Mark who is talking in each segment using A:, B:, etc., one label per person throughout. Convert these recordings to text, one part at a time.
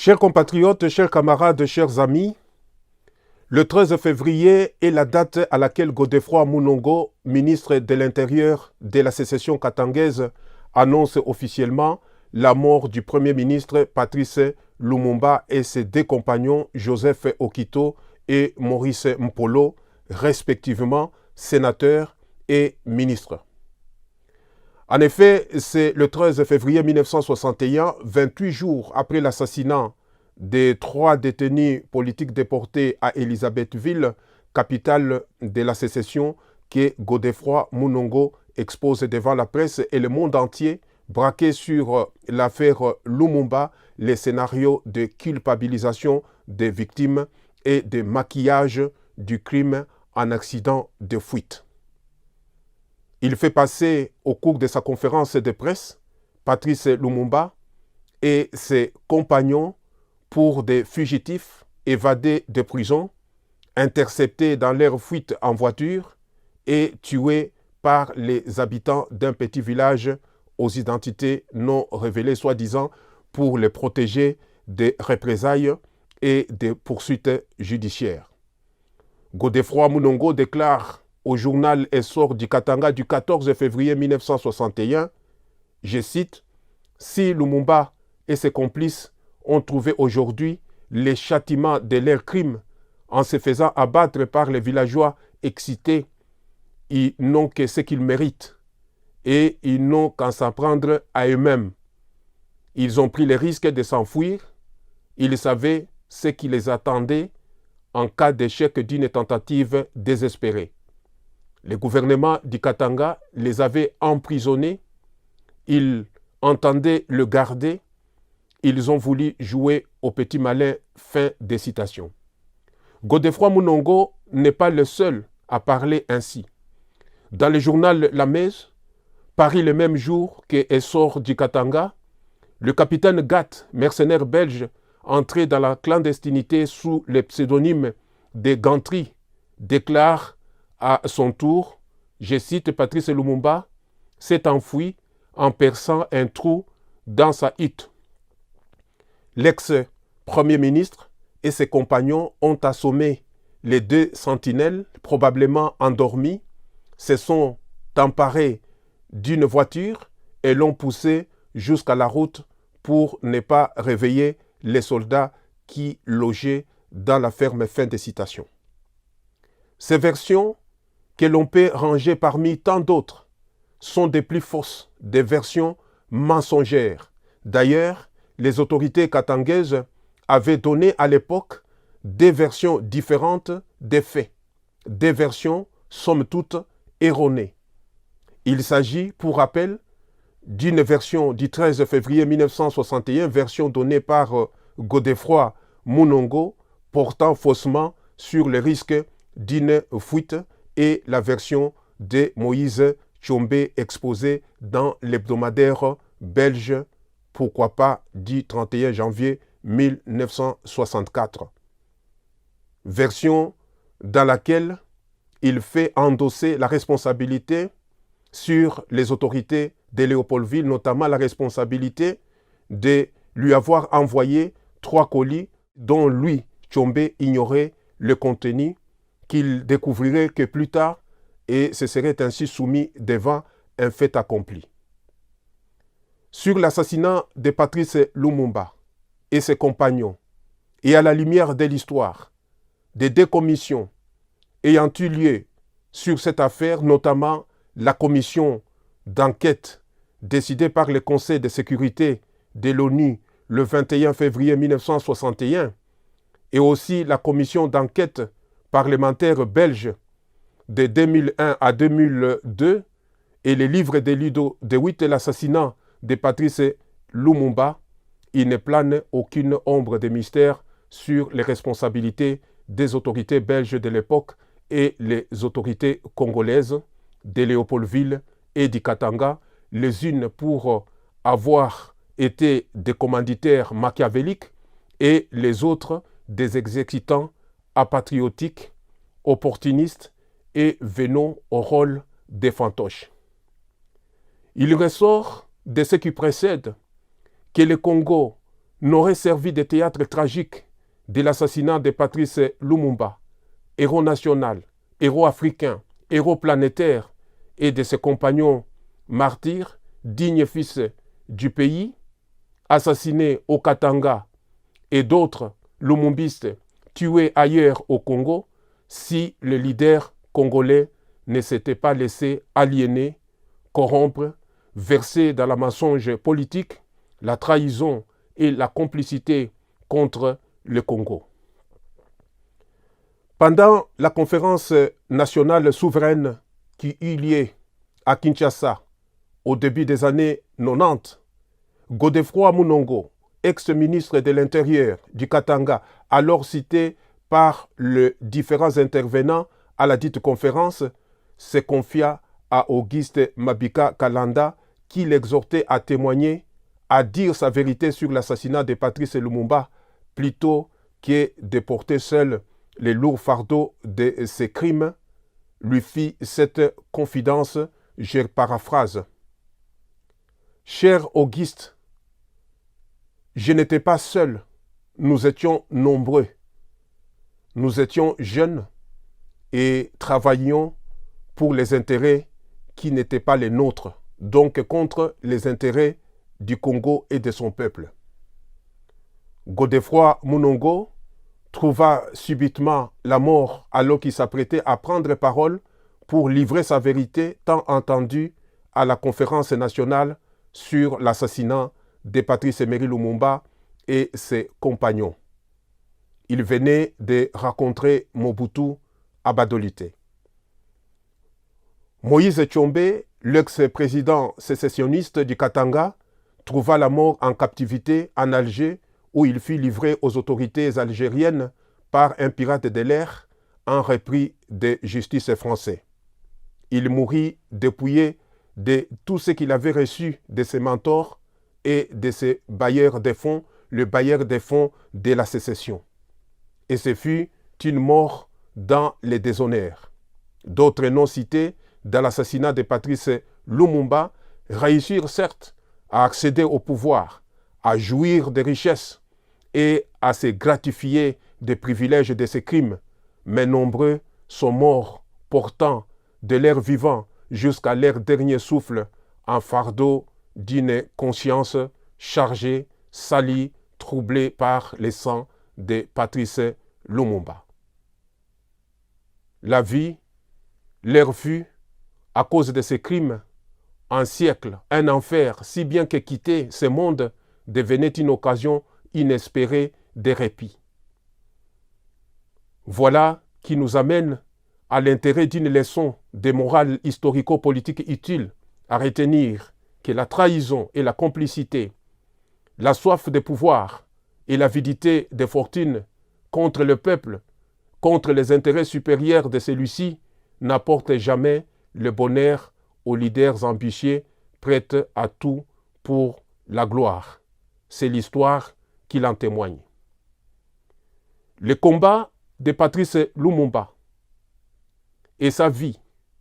A: Chers compatriotes, chers camarades, chers amis, le 13 février est la date à laquelle Godefroid Munongo, ministre de l'Intérieur de la sécession katangaise, annonce officiellement la mort du Premier ministre Patrice Lumumba et ses deux compagnons Joseph Okito et Maurice Mpolo, respectivement sénateurs et ministres. En effet, c'est le 13 février 1961, 28 jours après l'assassinat des 3 détenus politiques déportés à Elisabethville, capitale de la sécession, que Godefroid Munongo expose devant la presse et le monde entier, braqué sur l'affaire Lumumba, les scénarios de culpabilisation des victimes et de maquillage du crime en accident de fuite. Il fait passer au cours de sa conférence de presse Patrice Lumumba et ses compagnons pour des fugitifs évadés de prison, interceptés dans leur fuite en voiture et tués par les habitants d'un petit village aux identités non révélées, soi-disant pour les protéger des représailles et des poursuites judiciaires. Godefroid Munongo déclare au journal Essor du Katanga du 14 février 1961, je cite, « Si Lumumba et ses complices ont trouvé aujourd'hui les châtiments de leurs crimes en se faisant abattre par les villageois excités, ils n'ont que ce qu'ils méritent et ils n'ont qu'à s'en prendre à eux-mêmes. Ils ont pris le risque de s'enfuir, ils savaient ce qui les attendait en cas d'échec d'une tentative désespérée. Le gouvernement du Katanga les avait emprisonnés, ils entendaient le garder, ils ont voulu jouer au petit malin. » Fin de citation. Godefroid Munongo n'est pas le seul à parler ainsi. Dans le journal La Mèze, paru le même jour que Essor du Katanga, le capitaine Gatt, mercenaire belge, entré dans la clandestinité sous le pseudonyme de Gantry, déclare à son tour, je cite Patrice Lumumba, s'est enfui en perçant un trou dans sa hutte. L'ex-premier ministre et ses compagnons ont assommé les 2 sentinelles, probablement endormis, se sont emparés d'une voiture et l'ont poussé jusqu'à la route pour ne pas réveiller les soldats qui logeaient dans la ferme. Fin de citation. Ces versions, que l'on peut ranger parmi tant d'autres, sont des plus fausses, des versions mensongères. D'ailleurs, les autorités katangaises avaient donné à l'époque des versions différentes des faits, des versions somme toute erronées. Il s'agit, pour rappel, d'une version du 13 février 1961, version donnée par Godefroid Munongo, portant faussement sur le risque d'une fuite, et la version de Moïse Tchombé exposée dans l'hebdomadaire belge, pourquoi pas, du 31 janvier 1964. Version dans laquelle il fait endosser la responsabilité sur les autorités de Léopoldville, notamment la responsabilité de lui avoir envoyé 3 colis dont lui, Tchombé, ignorait le contenu, qu'il découvrirait que plus tard et se serait ainsi soumis devant un fait accompli. Sur l'assassinat de Patrice Lumumba et ses compagnons, et à la lumière de l'histoire, des 2 commissions ayant eu lieu sur cette affaire, notamment la commission d'enquête décidée par le Conseil de sécurité de l'ONU le 21 février 1961, et aussi la commission d'enquête parlementaire belge de 2001 à 2002 et les livres de Ludo de Witt et l'assassinat de Patrice Lumumba, il ne plane aucune ombre de mystère sur les responsabilités des autorités belges de l'époque et les autorités congolaises de Léopoldville et du Katanga, les unes pour avoir été des commanditaires machiavéliques et les autres des exécutants apatriotiques, opportunistes et venant au rôle des fantoches. Il ressort de ce qui précède que le Congo n'aurait servi de théâtre tragique de l'assassinat de Patrice Lumumba, héros national, héros africain, héros planétaire, et de ses compagnons martyrs, dignes fils du pays, assassinés au Katanga, et d'autres lumumbistes tués ailleurs au Congo, si le leader congolais ne s'était pas laissé aliéner, corrompre, verser dans la mensonge politique, la trahison et la complicité contre le Congo. Pendant la conférence nationale souveraine qui eut lieu à Kinshasa au début des années 90, Godefroid Munongo, ex-ministre de l'Intérieur du Katanga, alors cité par les différents intervenants à la dite conférence, se confia à Auguste Mabika Kalanda qui l'exhortait à témoigner, à dire sa vérité sur l'assassinat de Patrice Lumumba plutôt que de porter seul les lourds fardeaux de ses crimes, lui fit cette confidence, je paraphrase. « Cher Auguste, je n'étais pas seul, nous étions nombreux. Nous étions jeunes et travaillions pour les intérêts qui n'étaient pas les nôtres, donc contre les intérêts du Congo et de son peuple. » Godefroid Munongo trouva subitement la mort alors qu'il s'apprêtait à prendre parole pour livrer sa vérité tant entendue à la conférence nationale sur l'assassinat de Patrice Emery Lumumba et ses compagnons. Il venait de rencontrer Mobutu à Badolite. Moïse Tshombe, l'ex-président sécessionniste du Katanga, trouva la mort en captivité en Alger où il fut livré aux autorités algériennes par un pirate de l'air en repris de justice français. Il mourut dépouillé de tout ce qu'il avait reçu de ses mentors et de ses bailleurs de fonds, le bailleur des fonds de la sécession. Et ce fut une mort dans les déshonneurs. D'autres noms cités dans l'assassinat de Patrice Lumumba réussirent certes à accéder au pouvoir, à jouir des richesses et à se gratifier des privilèges de ses crimes, mais nombreux sont morts portant de leur vivant jusqu'à leur dernier souffle en fardeau d'une conscience chargée, salie, troublée par le sang de Patrice Lumumba. La vie leur fut, à cause de ces crimes, un siècle, un enfer, si bien que quitter ce monde devenait une occasion inespérée de répit. Voilà qui nous amène à l'intérêt d'une leçon de morale historico-politique utile à retenir que la trahison et la complicité, la soif de pouvoir et l'avidité des fortunes contre le peuple, contre les intérêts supérieurs de celui-ci, n'apportent jamais le bonheur aux leaders ambitieux prêts à tout pour la gloire. C'est l'histoire qui l'en témoigne. Le combat de Patrice Lumumba et sa vie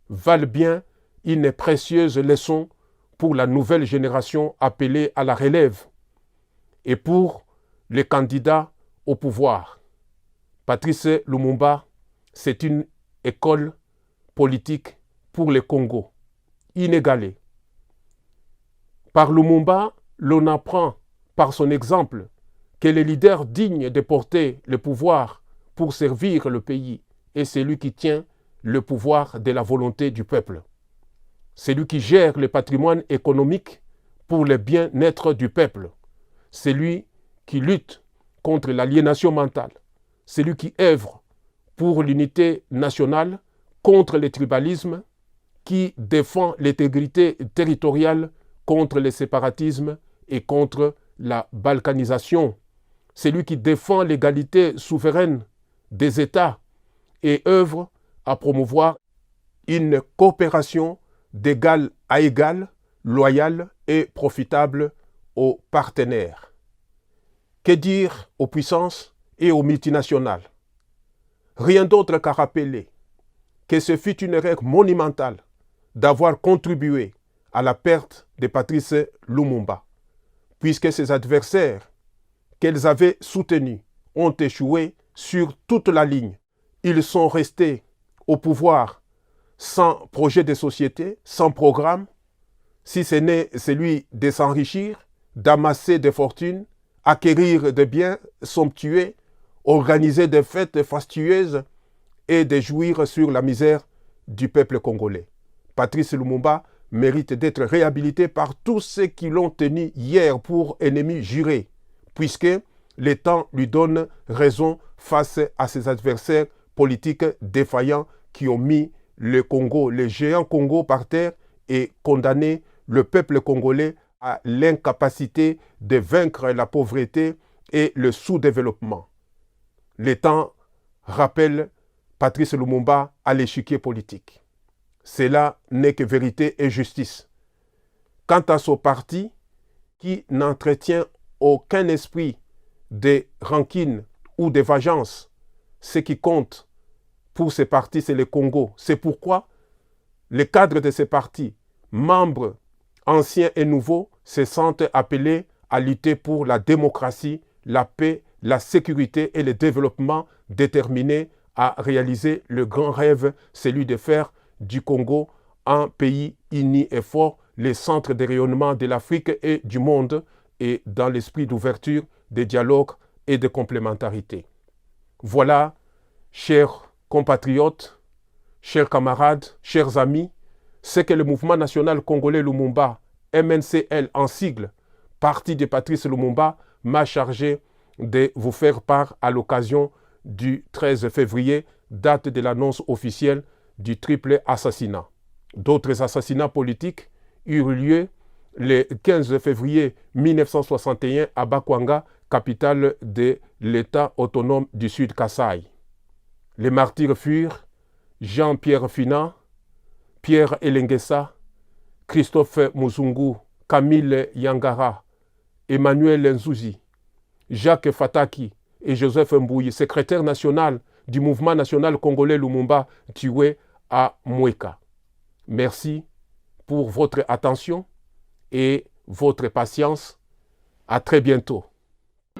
A: valent bien une précieuse leçon pour la nouvelle génération appelée à la relève et pour les candidats au pouvoir. Patrice Lumumba, c'est une école politique pour le Congo, inégalée. Par Lumumba, l'on apprend par son exemple que le leader digne de porter le pouvoir pour servir le pays est celui qui tient le pouvoir de la volonté du peuple. Celui qui gère le patrimoine économique pour le bien-être du peuple. Celui qui lutte contre l'aliénation mentale. Celui qui œuvre pour l'unité nationale contre le tribalisme, qui défend l'intégrité territoriale contre le séparatisme et contre la balkanisation. Celui qui défend l'égalité souveraine des États et œuvre à promouvoir une coopération d'égal à égal, loyale et profitable aux partenaires. Que dire aux puissances et aux multinationales? Rien d'autre qu'à rappeler que ce fut une erreur monumentale d'avoir contribué à la perte de Patrice Lumumba, puisque ses adversaires, qu'elles avaient soutenues ont échoué sur toute la ligne. Ils sont restés au pouvoir sans projet de société, sans programme, si ce n'est celui de s'enrichir, d'amasser des fortunes, acquérir des biens somptueux, organiser des fêtes fastueuses et de jouir sur la misère du peuple congolais. Patrice Lumumba mérite d'être réhabilité par tous ceux qui l'ont tenu hier pour ennemi juré, puisque le temps lui donne raison face à ses adversaires politiques défaillants qui ont mis le Congo, le géant Congo par terre et condamné le peuple congolais à l'incapacité de vaincre la pauvreté et le sous-développement. Le temps rappelle Patrice Lumumba à l'échiquier politique. Cela n'est que vérité et justice. Quant à son parti, qui n'entretient aucun esprit de rancune ou de vengeance, ce qui compte pour ces partis, c'est le Congo. C'est pourquoi les cadres de ces partis, membres anciens et nouveaux, se sentent appelés à lutter pour la démocratie, la paix, la sécurité et le développement, déterminés à réaliser le grand rêve, celui de faire du Congo un pays uni et fort, le centre de rayonnement de l'Afrique et du monde, et dans l'esprit d'ouverture, de dialogue et de complémentarité. Voilà, chers compatriotes, chers camarades, chers amis, ce que le mouvement national congolais Lumumba, MNCL en sigle, parti de Patrice Lumumba, m'a chargé de vous faire part à l'occasion du 13 février, date de l'annonce officielle du triple assassinat. D'autres assassinats politiques eurent lieu le 15 février 1961 à Bakwanga, capitale de l'État autonome du Sud Kasaï. Les martyrs furent Jean-Pierre Fina, Pierre Elengesa, Christophe Muzungu, Camille Yangara, Emmanuel Nzouzi, Jacques Fataki et Joseph Mbouyi, secrétaire national du mouvement national congolais Lumumba, tué à Mweka. Merci pour votre attention et votre patience. À très bientôt.